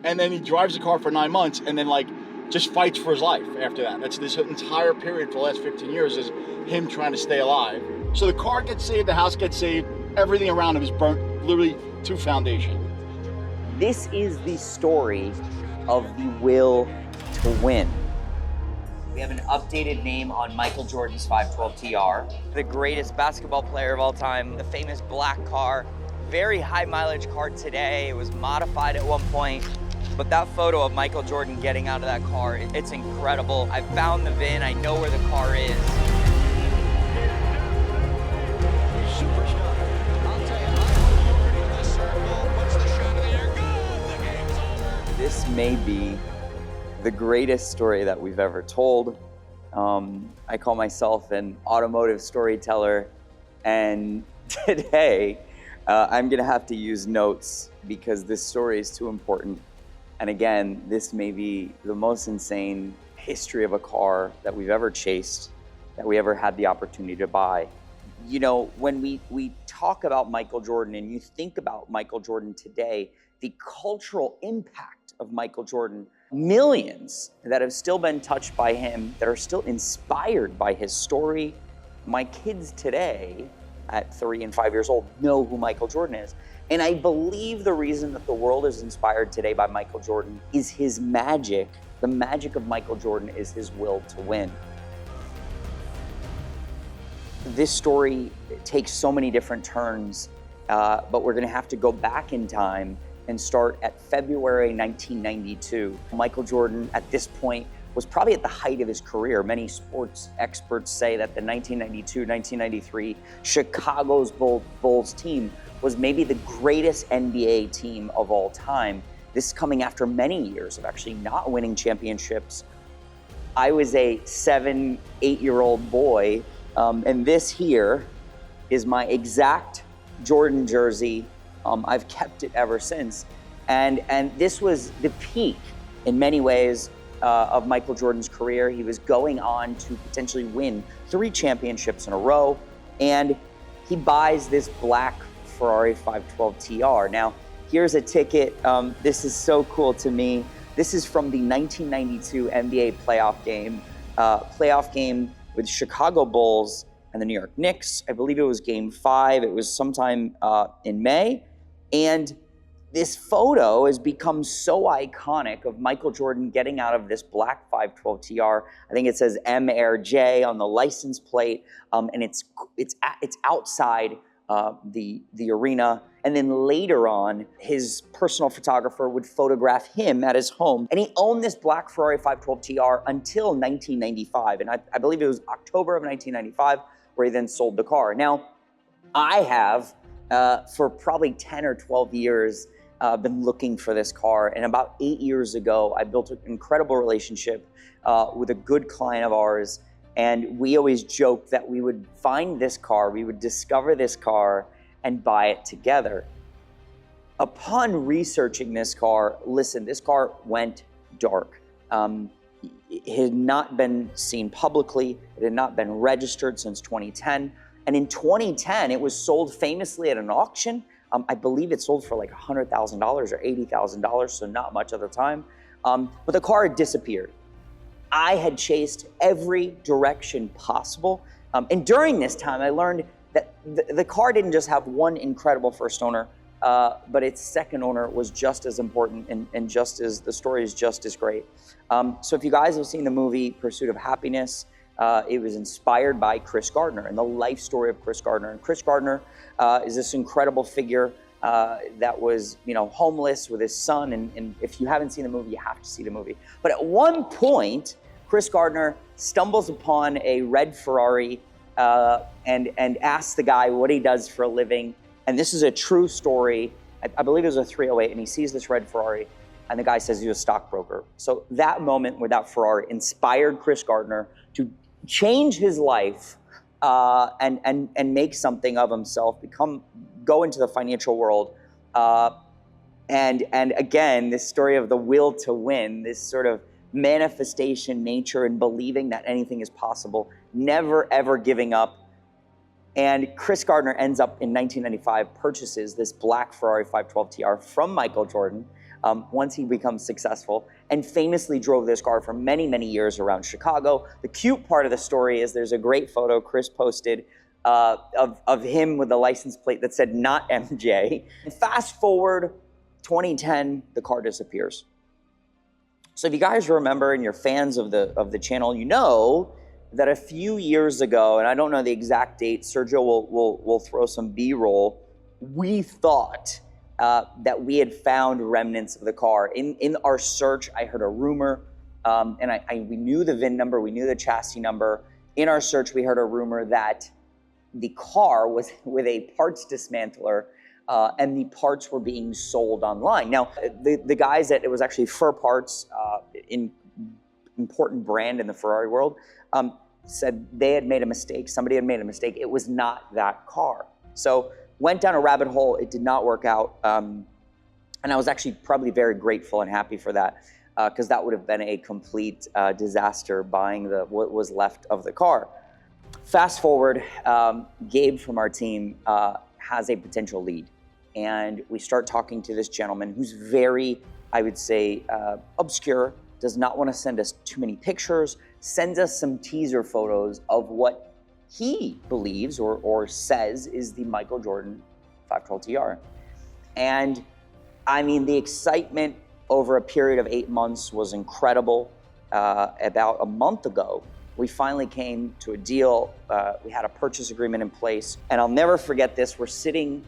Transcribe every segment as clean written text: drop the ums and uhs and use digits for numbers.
and then he drives the car for 9 months, and then like just fights for his life after that. That's this entire period for the last 15 years is him trying to stay alive. So the car gets saved, the house gets saved, everything around him is burnt literally to foundation. This is the story of the will to win. We have an updated name on Michael Jordan's 512 TR. The greatest basketball player of all time, the famous black car, very high mileage car today. It was modified at one point, but that photo of Michael Jordan getting out of that car, it's incredible. I found the VIN, I know where the car is. This may be the greatest story that we've ever told. I call myself an automotive storyteller, and today I'm gonna have to use notes because this story is too important. And again, this may be the most insane history of a car that we've ever chased, that we ever had the opportunity to buy. You know, when we talk about Michael Jordan and you think about Michael Jordan today, the cultural impact of Michael Jordan, millions that have still been touched by him, that are still inspired by his story. My kids today, at 3 and 5 years old, know who Michael Jordan is. And I believe the reason that the world is inspired today by Michael Jordan is his magic. The magic of Michael Jordan is his will to win. This story takes so many different turns, but we're gonna have to go back in time and start at February 1992. Michael Jordan, at this point, was probably at the height of his career. Many sports experts say that the 1992-1993 Chicago's Bulls team was maybe the greatest NBA team of all time. This is coming after many years of actually not winning championships. I was a 7, 8-year-old boy, and this here is my exact Jordan jersey. I've kept it ever since. And this was the peak, in many ways, of Michael Jordan's career. He was going on to potentially win 3 championships in a row, and he buys this black Ferrari 512 TR. Now, here's a ticket. This is so cool to me. This is from the 1992 NBA playoff game with Chicago Bulls and the New York Knicks. I believe it was game 5. It was sometime in May. And this photo has become so iconic of Michael Jordan getting out of this black 512 TR. I think it says M Air J on the license plate, and it's outside the arena. And then later on, his personal photographer would photograph him at his home. And he owned this black Ferrari 512 TR until 1995. And I believe it was October of 1995 where he then sold the car. Now, I have, for probably 10 or 12 years, been looking for this car. And about 8 years ago, I built an incredible relationship with a good client of ours. And we always joked that we would find this car, we would discover this car and buy it together. Upon researching this car, listen, this car went dark. It had not been seen publicly. It had not been registered since 2010. And in 2010, it was sold famously at an auction. I believe it sold for like $100,000 or $80,000, so not much at the time. But the car had disappeared. I had chased every direction possible. And during this time, I learned that the car didn't just have one incredible first owner, but its second owner was just as important and just as, the story is just as great. So if you guys have seen the movie Pursuit of Happyness, it was inspired by Chris Gardner and the life story of Chris Gardner. And Chris Gardner is this incredible figure that was, homeless with his son. And if you haven't seen the movie, you have to see the movie. But at one point, Chris Gardner stumbles upon a red Ferrari and asks the guy what he does for a living. And this is a true story. I believe it was a 308, and he sees this red Ferrari, and the guy says he's a stockbroker. So that moment with that Ferrari inspired Chris Gardner to change his life and make something of himself, go into the financial world. And again, this story of the will to win, this sort of manifestation nature and believing that anything is possible, never ever giving up. And Chris Gardner ends up in 1995, purchases this black Ferrari 512 TR from Michael Jordan. once he becomes successful, and famously drove this car for many, many years around Chicago. The cute part of the story is there's a great photo Chris posted of him with a license plate that said not MJ. And fast forward 2010, the car disappears. So if you guys remember and you're fans of the channel, you know that a few years ago, and I don't know the exact date, Sergio will throw some B-roll, we thought that we had found remnants of the car. In our search, I heard a rumor, and we knew the VIN number, we knew the chassis number. In our search, we heard a rumor that the car was with a parts dismantler, and the parts were being sold online. Now, the guys that, it was actually Fur Parts, important brand in the Ferrari world, said they had made a mistake. Somebody had made a mistake. It was not that car. So went down a rabbit hole. It did not work out. And I was actually probably very grateful and happy for that, because that would have been a complete disaster buying what was left of the car. Fast forward, Gabe from our team has a potential lead. And we start talking to this gentleman who's very, I would say, obscure, does not want to send us too many pictures, sends us some teaser photos of what he believes or says is the Michael Jordan 512 TR. And I mean, the excitement over a period of 8 months was incredible. About a month ago, we finally came to a deal. We had a purchase agreement in place. And I'll never forget this. We're sitting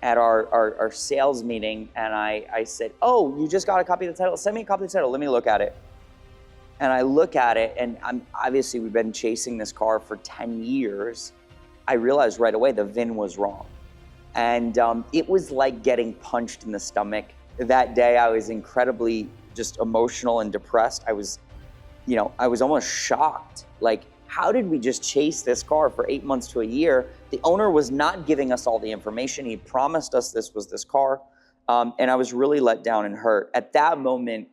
at our sales meeting, and I said, oh, you just got a copy of the title? Send me a copy of the title, let me look at it. And I look at it, and obviously we've been chasing this car for 10 years. I realized right away the VIN was wrong. And it was like getting punched in the stomach. That day I was incredibly just emotional and depressed. I was almost shocked. Like, how did we just chase this car for 8 months to a year? The owner was not giving us all the information. He promised us this was this car. And I was really let down and hurt. At that moment,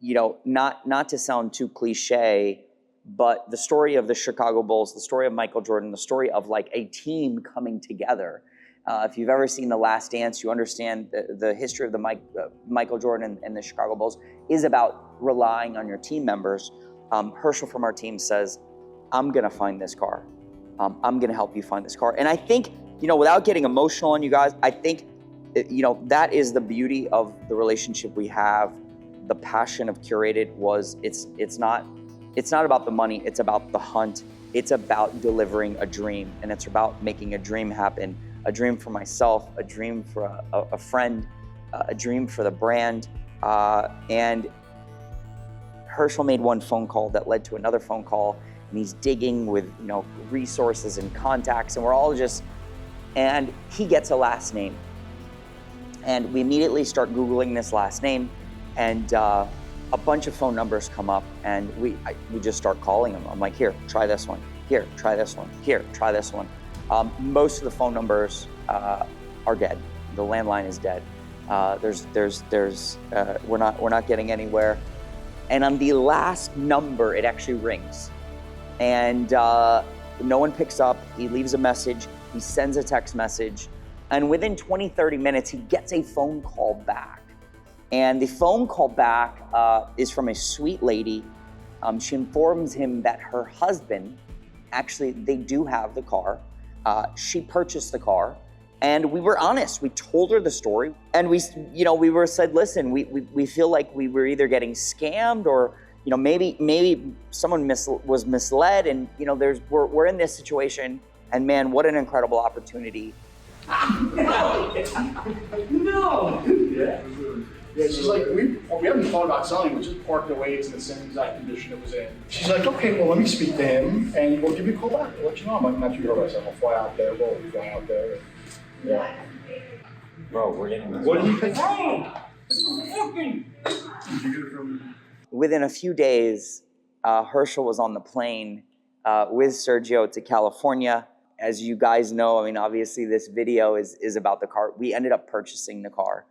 not to sound too cliche, but the story of the Chicago Bulls, the story of Michael Jordan, the story of like a team coming together. If you've ever seen The Last Dance, you understand the history of the Michael Jordan and the Chicago Bulls is about relying on your team members. Herschel from our team says, I'm gonna find this car. I'm gonna help you find this car. And I think, without getting emotional on you guys, I think, that is the beauty of the relationship we have. The passion of Curated was, it's not about the money, it's about the hunt. It's about delivering a dream, and it's about making a dream happen. A dream for myself, a dream for a friend, a dream for the brand. And Herschel made one phone call that led to another phone call, and he's digging with resources and contacts, and we're all just, and he gets a last name. And we immediately start Googling this last name, and a bunch of phone numbers come up, and we just start calling them. I'm like, here, try this one. Here, try this one. Here, try this one. Most of the phone numbers are dead. The landline is dead. We're not getting anywhere. And on the last number, it actually rings. And no one picks up. He leaves a message. He sends a text message. And within 20, 30 minutes, he gets a phone call back. And the phone call back is from a sweet lady. She informs him that her husband, actually, they do have the car. She purchased the car. And we were honest. We told her the story. And we said, listen, we feel like we were either getting scammed or, maybe someone was misled. And, we're in this situation. And man, what an incredible opportunity. No. Yeah, she's like, we haven't thought about selling. We just parked away. It's in the same exact condition it was in. She's like, okay, well, let me speak to him, and we'll give you a call back. I'll let you know. I'm like, not too nervous. I'll fly out there. We'll fly out there. Yeah. Bro, we're getting this. What do you think? Bro! This is fucking... Within a few days, Herschel was on the plane with Sergio to California. As you guys know, obviously this video is about the car. We ended up purchasing the car.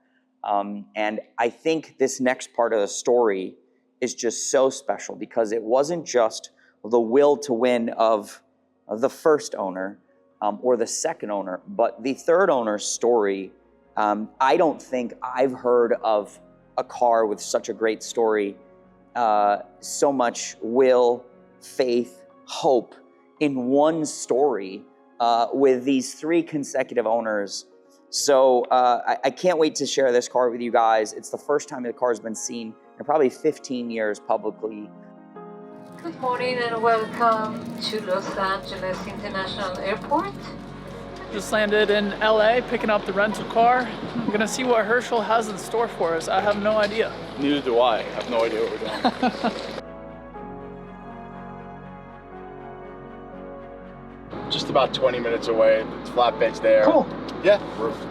And I think this next part of the story is just so special because it wasn't just the will to win of the first owner or the second owner, but the third owner's story. I don't think I've heard of a car with such a great story, so much will, faith, hope in one story with these 3 consecutive owners. So I can't wait to share this car with you guys. It's the first time the car has been seen in probably 15 years publicly. Good morning and welcome to Los Angeles International Airport. Just landed in LA picking up the rental car. I'm gonna see what Herschel has in store for us. I have no idea. Neither do I. I have no idea what we're doing. Just about 20 minutes away. The flatbed's there. Cool. Yeah,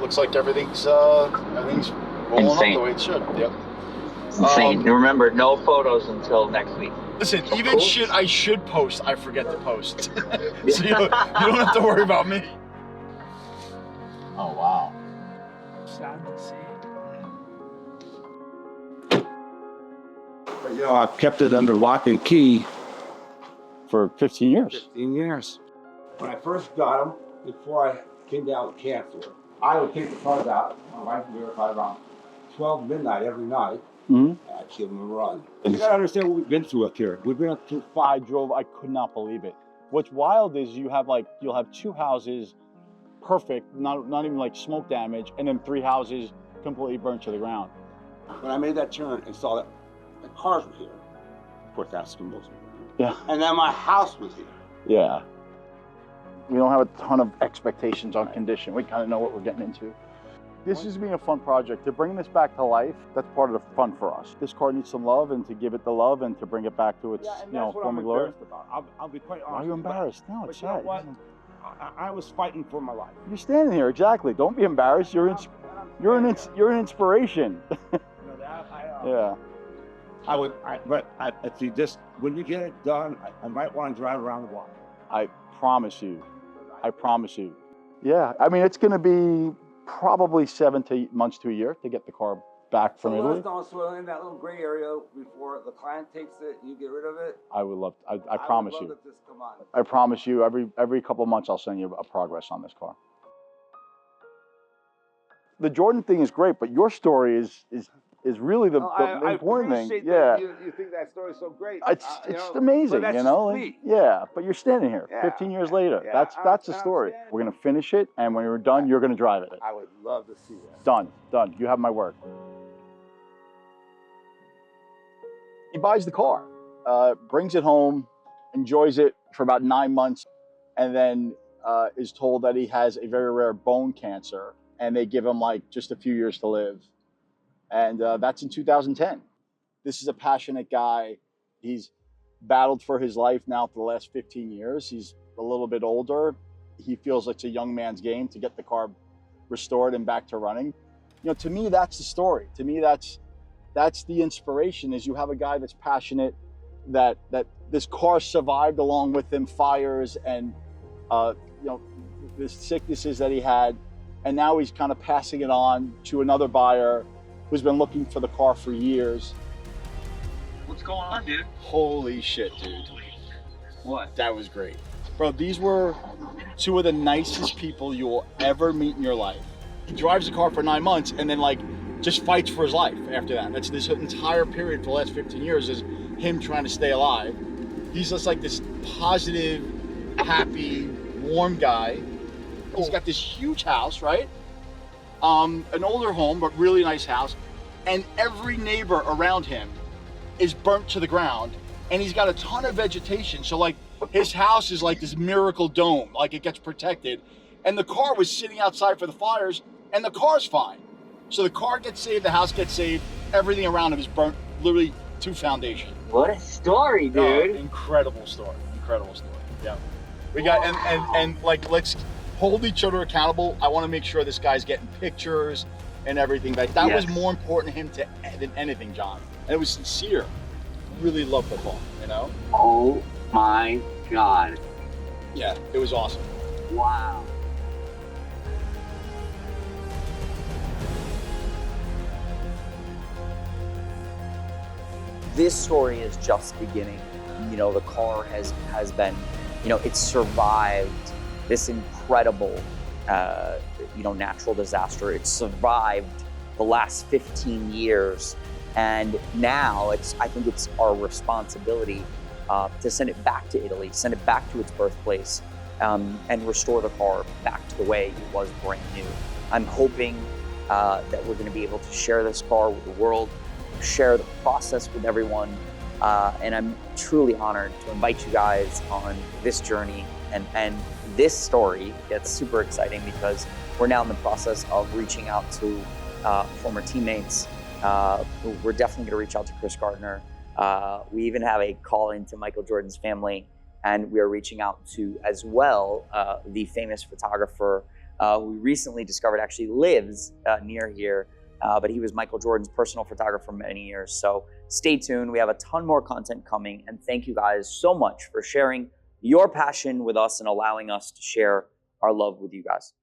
looks like everything's rolling up the way it should. Yep. Insane. And remember, no photos until next week. Listen, even shit I should post, I forget to post. So you don't have to worry about me. Oh, wow. Sad to see. But, I've kept it under lock and key For 15 years. 15 years. When I first got them, before I came down with cancer, I would take the cars out. My wife would verify around 12 midnight every night. Mm-hmm. I'd give them a run. You gotta understand what we've been through up here. We've been through I could not believe it. What's wild is you'll have 2 houses perfect, not even like smoke damage, and then 3 houses completely burnt to the ground. When I made that turn and saw that the cars were here, of course that's the most important. Yeah. And then my house was here. Yeah. We don't have a ton of expectations on condition. We kind of know what we're getting into. This is being a fun project. To bring this back to life, that's part of the fun for us. This car needs some love, and to give it the love and to bring it back to its former glory. I'll be quite honest. Why are you embarrassed? No, it's sad. You know what? I was fighting for my life. You're standing here, exactly. Don't be embarrassed. You're an inspiration. Yeah. If you just, when you get it done, I might want to drive around the block. I promise you. Yeah, I mean, it's going to be probably 7 months to a year to get the car back from Italy. Don't swirl in that little gray area before the client takes it and you get rid of it. I would love. I promise would you. love that this come on. I promise you. Every couple of months, I'll send you a progress on this car. The Jordan thing is great, but your story is really the important thing. Yeah. You think that story is so great. It's amazing, but that's yeah. But you're standing here, Yeah. 15 years later. Yeah, That's the story. We're gonna finish it, and when we're done, you're gonna drive it. I would love to see that. Done. You have my word. He buys the car, brings it home, enjoys it for about 9 months, and then is told that he has a very rare bone cancer, and they give him just a few years to live. And that's in 2010. This is a passionate guy. He's battled for his life now for the last 15 years. He's a little bit older. He feels it's a young man's game to get the car restored and back to running. To me, that's the story. To me, that's the inspiration, is you have a guy that's passionate, that this car survived along with him fires and the sicknesses that he had, and now he's kind of passing it on to another buyer who's been looking for the car for years. What's going on, dude? Holy shit, dude. What? That was great. Bro, these were 2 of the nicest people you will ever meet in your life. He drives the car for 9 months and then just fights for his life after that. That's this entire period for the last 15 years is him trying to stay alive. He's just this positive, happy, warm guy. He's got this huge house, right? An older home, but really nice house. And every neighbor around him is burnt to the ground. And he's got a ton of vegetation. So his house is this miracle dome, it gets protected. And the car was sitting outside for the fires, and the car's fine. So the car gets saved, the house gets saved, everything around him is burnt literally to foundation. What a story, dude. Incredible story. Yeah. We got, and let's hold each other accountable. I want to make sure this guy's getting pictures and everything. That was more important to him than anything, John. And it was sincere. Really loved the car, Oh my God. Yeah, it was awesome. Wow. This story is just beginning. The car has been, it's survived this incredible, natural disaster. It's survived the last 15 years And now I think it's our responsibility to send it back to Italy, send it back to its birthplace, and restore the car back to the way it was brand new. I'm hoping that we're going to be able to share this car with the world, share the process with everyone, and I'm truly honored to invite you guys on this journey. And this story gets super exciting because we're now in the process of reaching out to former teammates. We're definitely going to reach out to Chris Gardner. We even have a call into Michael Jordan's family, and we are reaching out to as well the famous photographer who we recently discovered actually lives near here, but he was Michael Jordan's personal photographer for many years. So stay tuned. We have a ton more content coming, and thank you guys so much for sharing your passion with us and allowing us to share our love with you guys.